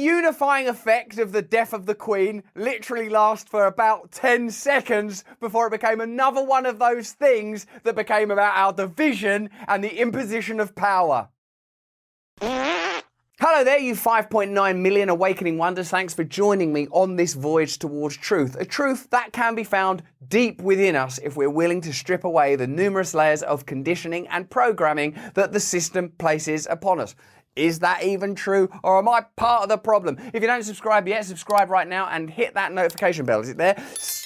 unifying effect of the death of the Queen literally lasts for about 10 seconds before it became another one of those things that became about our division and the imposition of power. Hello there, you 5.9 million awakening wonders. Thanks for joining me on this voyage towards truth. A truth that can be found deep within us if we're willing to strip away the numerous layers of conditioning and programming that the system places upon us. Is that even true, or am I part of the problem? If you don't subscribe yet, subscribe right now and hit that notification bell. Is it there?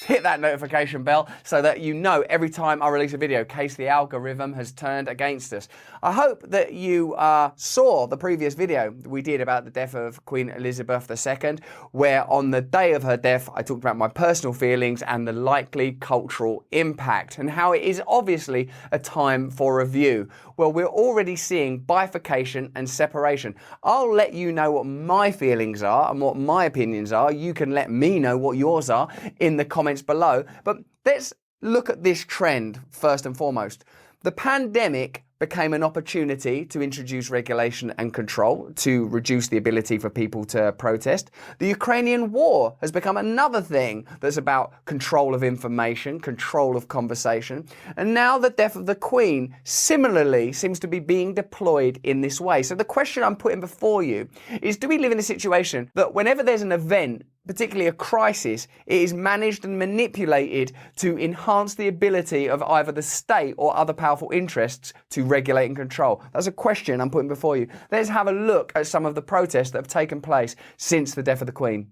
Hit that notification bell so that you know every time I release a video, in case the algorithm has turned against us. I hope that you saw the previous video we did about the death of Queen Elizabeth II, where on the day of her death, I talked about my personal feelings and the likely cultural impact, and how it is obviously a time for review. Well, we're already seeing bifurcation and separation. I'll let you know what my feelings are and what my opinions are. You can let me know what yours are in the comments below. But let's look at this trend first and foremost. The pandemic became an opportunity to introduce regulation and control to reduce the ability for people to protest. The Ukrainian war has become another thing that's about control of information, control of conversation. And now the death of the Queen similarly seems to be being deployed in this way. So the question I'm putting before you is, do we live in a situation that whenever there's an event, particularly a crisis, it is managed and manipulated to enhance the ability of either the state or other powerful interests to regulate and control? That's a question I'm putting before you. Let's have a look at some of the protests that have taken place since the death of the Queen.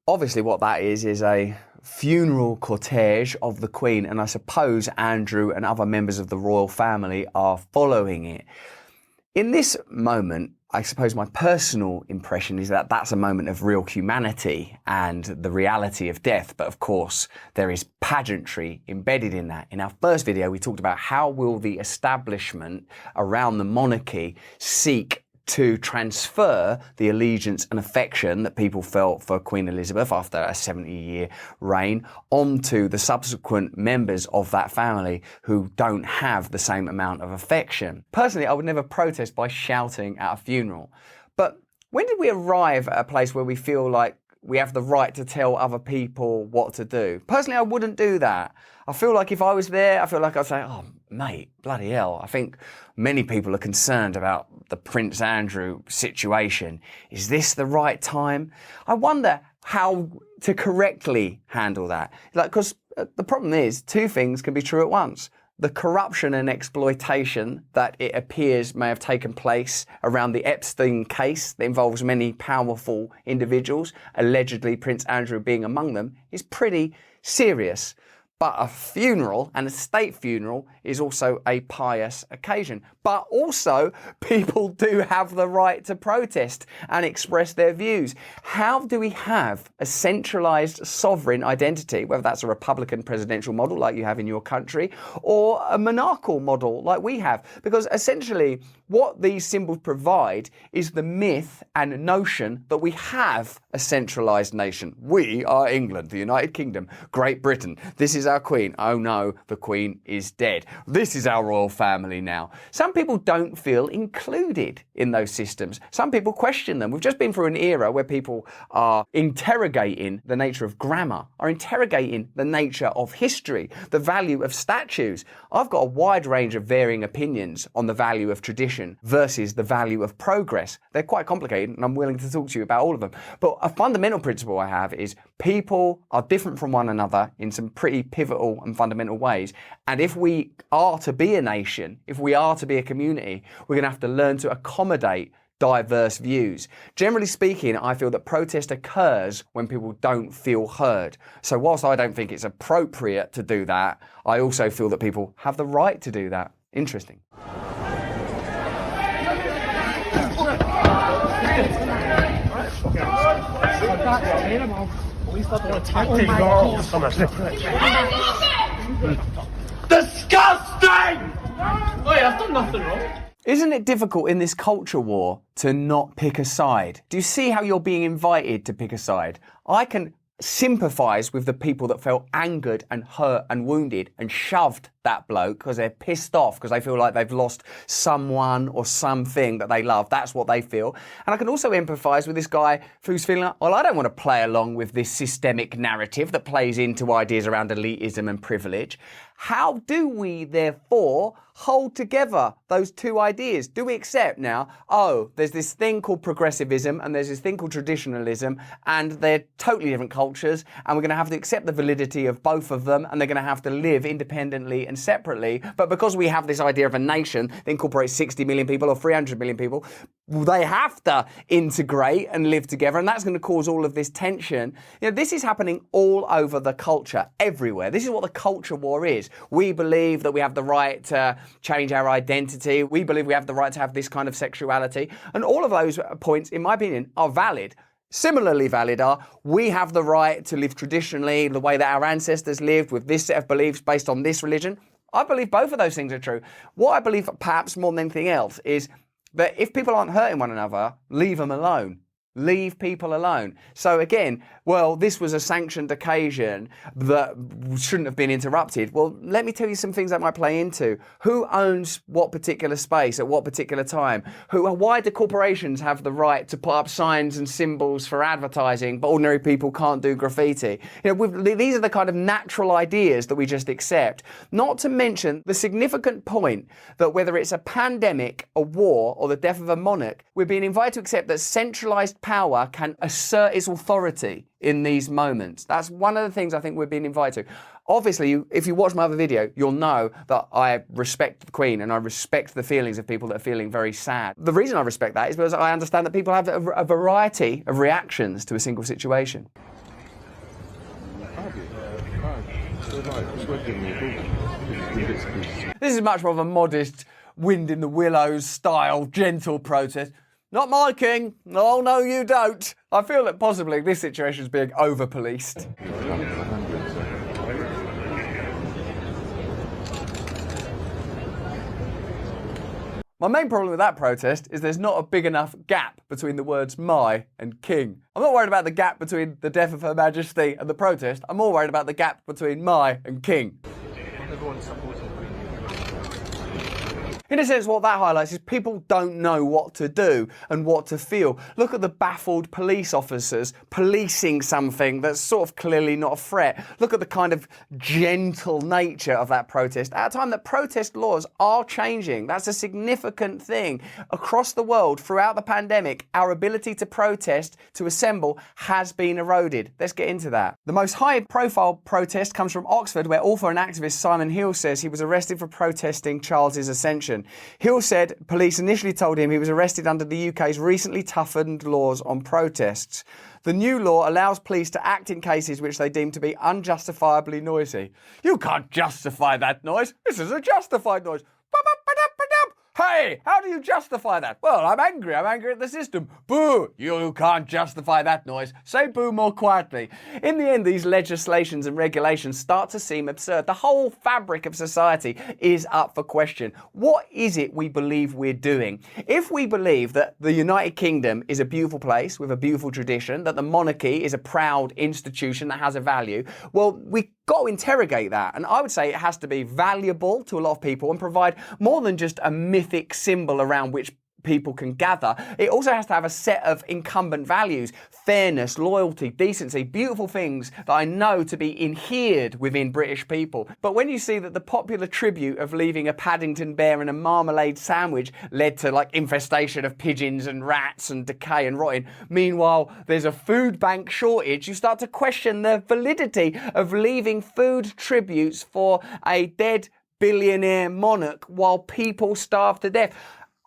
Obviously what that is a funeral cortege of the Queen, and I suppose Andrew and other members of the royal family are following it. In this moment, I suppose my personal impression is that that's a moment of real humanity and the reality of death. But of course, there is pageantry embedded in that. In our first video, we talked about how will the establishment around the monarchy seek to transfer the allegiance and affection that people felt for Queen Elizabeth after a 70-year reign onto the subsequent members of that family who don't have the same amount of affection. Personally, I would never protest by shouting at a funeral. But when did we arrive at a place where we feel like we have the right to tell other people what to do? Personally, I wouldn't do that. I feel like if I was there, I feel like I'd say, oh, mate, bloody hell. I think many people are concerned about the Prince Andrew situation. Is this the right time? I wonder how to correctly handle that. Because the problem is, two things can be true at once. The corruption and exploitation that it appears may have taken place around the Epstein case that involves many powerful individuals, allegedly Prince Andrew being among them, is pretty serious. But a funeral, and a state funeral, is also a pious occasion. But also, people do have the right to protest and express their views. How do we have a centralised sovereign identity, whether that's a Republican presidential model like you have in your country, or a monarchical model like we have? Because essentially, what these symbols provide is the myth and notion that we have a centralised nation. We are England, the United Kingdom, Great Britain. This is our Queen. Oh no, the Queen is dead. This is our royal family now. Some people don't feel included in those systems. Some people question them. We've just been through an era where people are interrogating the nature of grammar, are interrogating the nature of history, the value of statues. I've got a wide range of varying opinions on the value of tradition versus the value of progress. They're quite complicated, and I'm willing to talk to you about all of them. But a fundamental principle I have is people are different from one another in some pretty pivotal and fundamental ways. And if we are to be a nation, if we are to be a community, we're going to have to learn to accommodate diverse views. Generally speaking, I feel that protest occurs when people don't feel heard. So whilst I don't think it's appropriate to do that, I also feel that people have the right to do that. Interesting. Disgusting! nothing wrong. Isn't it difficult in this culture war to not pick a side? Do you see how you're being invited to pick a side? I can sympathise with the people that felt angered and hurt and wounded and shoved that bloke because they're pissed off because they feel like they've lost someone or something that they love. That's what they feel. And I can also empathise with this guy who's feeling like, well, I don't want to play along with this systemic narrative that plays into ideas around elitism and privilege. How do we, therefore, hold together those two ideas? Do we accept now, oh, there's this thing called progressivism and there's this thing called traditionalism, and they're totally different cultures, and we're going to have to accept the validity of both of them, and they're going to have to live independently and separately. But because we have this idea of a nation that incorporates 60 million people or 300 million people, they have to integrate and live together, and that's going to cause all of this tension. You know, this is happening all over the culture, everywhere. This is what the culture war is. We believe that we have the right to change our identity. We believe we have the right to have this kind of sexuality. And all of those points, in my opinion, are valid. Similarly valid are, we have the right to live traditionally, the way that our ancestors lived, with this set of beliefs based on this religion. I believe both of those things are true. What I believe, perhaps more than anything else, is that if people aren't hurting one another, leave them alone. Leave people alone. So again, well, this was a sanctioned occasion that shouldn't have been interrupted. Well, let me tell you some things that might play into. Who owns what particular space at what particular time? Why do corporations have the right to put up signs and symbols for advertising, but ordinary people can't do graffiti? You know, these are the kind of natural ideas that we just accept. Not to mention the significant point that whether it's a pandemic, a war, or the death of a monarch, we're being invited to accept that centralized power can assert its authority in these moments. That's one of the things I think we're being invited to. Obviously, if you watch my other video, you'll know that I respect the Queen and I respect the feelings of people that are feeling very sad. The reason I respect that is because I understand that people have a variety of reactions to a single situation. This is much more of a modest, wind in the willows style, gentle protest. Not my king. Oh, no, you don't. I feel that possibly this situation is being over-policed. My main problem with that protest is there's not a big enough gap between the words my and king. I'm not worried about the gap between the death of Her Majesty and the protest. I'm more worried about the gap between my and king. Everyone supporting the Queen. In a sense, what that highlights is people don't know what to do and what to feel. Look at the baffled police officers policing something that's sort of clearly not a threat. Look at the kind of gentle nature of that protest at a time that protest laws are changing. That's a significant thing. Across the world, throughout the pandemic, our ability to protest, to assemble, has been eroded. Let's get into that. The most high-profile protest comes from Oxford, where author and activist Simon Hill says he was arrested for protesting Charles's ascension. Hill said police initially told him he was arrested under the UK's recently toughened laws on protests. The new law allows police to act in cases which they deem to be unjustifiably noisy. You can't justify that noise. This is a justified noise. Hey, how do you justify that? Well, I'm angry. I'm angry at the system. Boo! You can't justify that noise. Say boo more quietly. In the end, these legislations and regulations start to seem absurd. The whole fabric of society is up for question. What is it we believe we're doing? If we believe that the United Kingdom is a beautiful place with a beautiful tradition, that the monarchy is a proud institution that has a value, well, we got to interrogate that. And I would say it has to be valuable to a lot of people and provide more than just a mythic symbol around which people can gather. It also has to have a set of incumbent values: fairness, loyalty, decency, beautiful things that I know to be inhered within British people. But when you see that the popular tribute of leaving a Paddington bear and a marmalade sandwich led to like infestation of pigeons and rats and decay and rotting, meanwhile there's a food bank shortage, you start to question the validity of leaving food tributes for a dead billionaire monarch while people starve to death.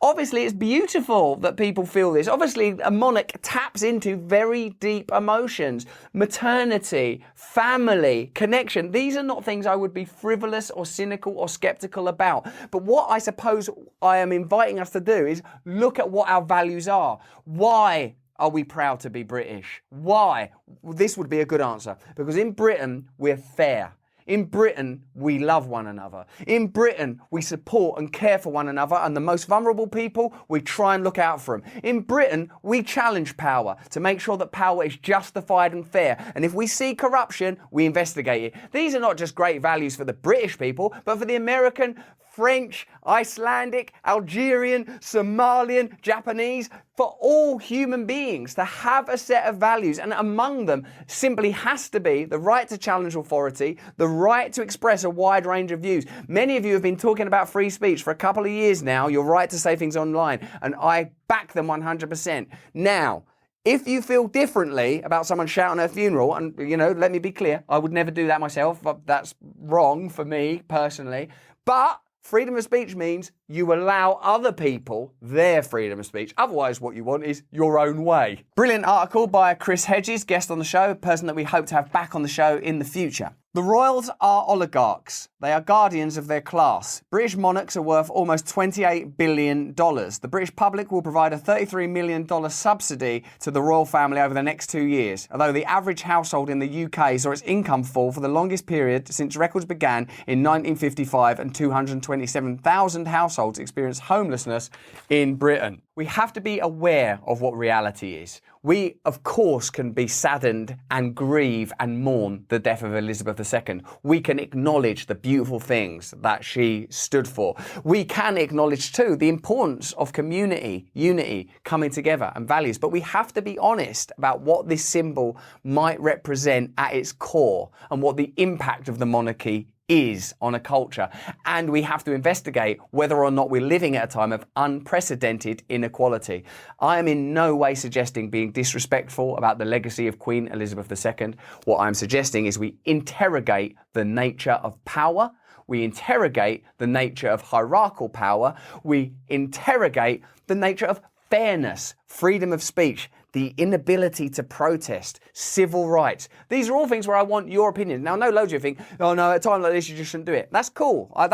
Obviously, it's beautiful that people feel this. Obviously, a monarch taps into very deep emotions. Maternity, family, connection. These are not things I would be frivolous or cynical or skeptical about. But what I suppose I am inviting us to do is look at what our values are. Why are we proud to be British? Why? This would be a good answer. Because in Britain, we're fair. In Britain, we love one another. In Britain, we support and care for one another, and the most vulnerable people, we try and look out for them. In Britain, we challenge power to make sure that power is justified and fair, and if we see corruption, we investigate it. These are not just great values for the British people, but for the American, French, Icelandic, Algerian, Somalian, Japanese, for all human beings to have a set of values, and among them simply has to be the right to challenge authority, the right to express a wide range of views. Many of you have been talking about free speech for a couple of years now, your right to say things online, and I back them 100%. Now, if you feel differently about someone shouting at a funeral, and let me be clear, I would never do that myself, that's wrong for me personally, but freedom of speech means you allow other people their freedom of speech. Otherwise, what you want is your own way. Brilliant article by Chris Hedges, guest on the show, a person that we hope to have back on the show in the future. The royals are oligarchs. They are guardians of their class. British monarchs are worth almost $28 billion. The British public will provide a $33 million subsidy to the royal family over the next 2 years, although the average household in the UK saw its income fall for the longest period since records began in 1955, and 227,000 households experienced homelessness in Britain. We have to be aware of what reality is. We, of course, can be saddened and grieve and mourn the death of Elizabeth II. We can acknowledge the beautiful things that she stood for. We can acknowledge, too, the importance of community, unity, coming together and values. But we have to be honest about what this symbol might represent at its core and what the impact of the monarchy is on a culture, and we have to investigate whether or not we're living at a time of unprecedented inequality. I am in no way suggesting being disrespectful about the legacy of Queen Elizabeth II. What I'm suggesting is we interrogate the nature of power, we interrogate the nature of hierarchical power, we interrogate the nature of fairness, freedom of speech, the inability to protest, civil rights. These are all things where I want your opinion. Now, I know loads of you think, oh no, at a time like this, you just shouldn't do it. That's cool. I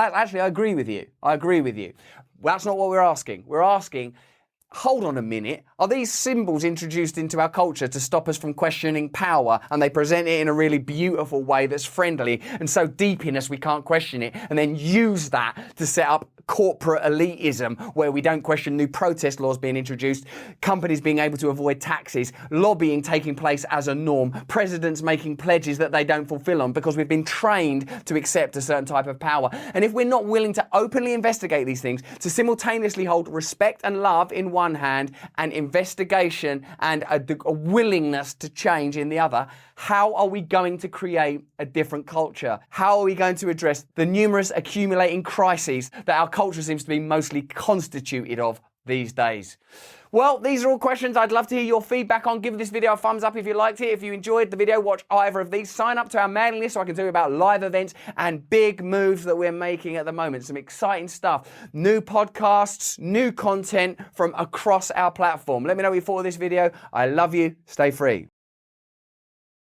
agree with you. I agree with you. Well, that's not what we're asking. We're asking, hold on a minute, are these symbols introduced into our culture to stop us from questioning power, and they present it in a really beautiful way that's friendly and so deep in us we can't question it, and then use that to set up corporate elitism where we don't question new protest laws being introduced, companies being able to avoid taxes, lobbying taking place as a norm, presidents making pledges that they don't fulfill on because we've been trained to accept a certain type of power. And if we're not willing to openly investigate these things, to simultaneously hold respect and love in one hand and investigation and a willingness to change in the other, how are we going to create a different culture? How are we going to address the numerous accumulating crises that our culture seems to be mostly constituted of these days? Well, these are all questions I'd love to hear your feedback on. Give this video a thumbs up if you liked it. If you enjoyed the video, watch either of these. Sign up to our mailing list so I can tell you about live events and big moves that we're making at the moment. Some exciting stuff. New podcasts, new content from across our platform. Let me know what you thought of this video. I love you. Stay free.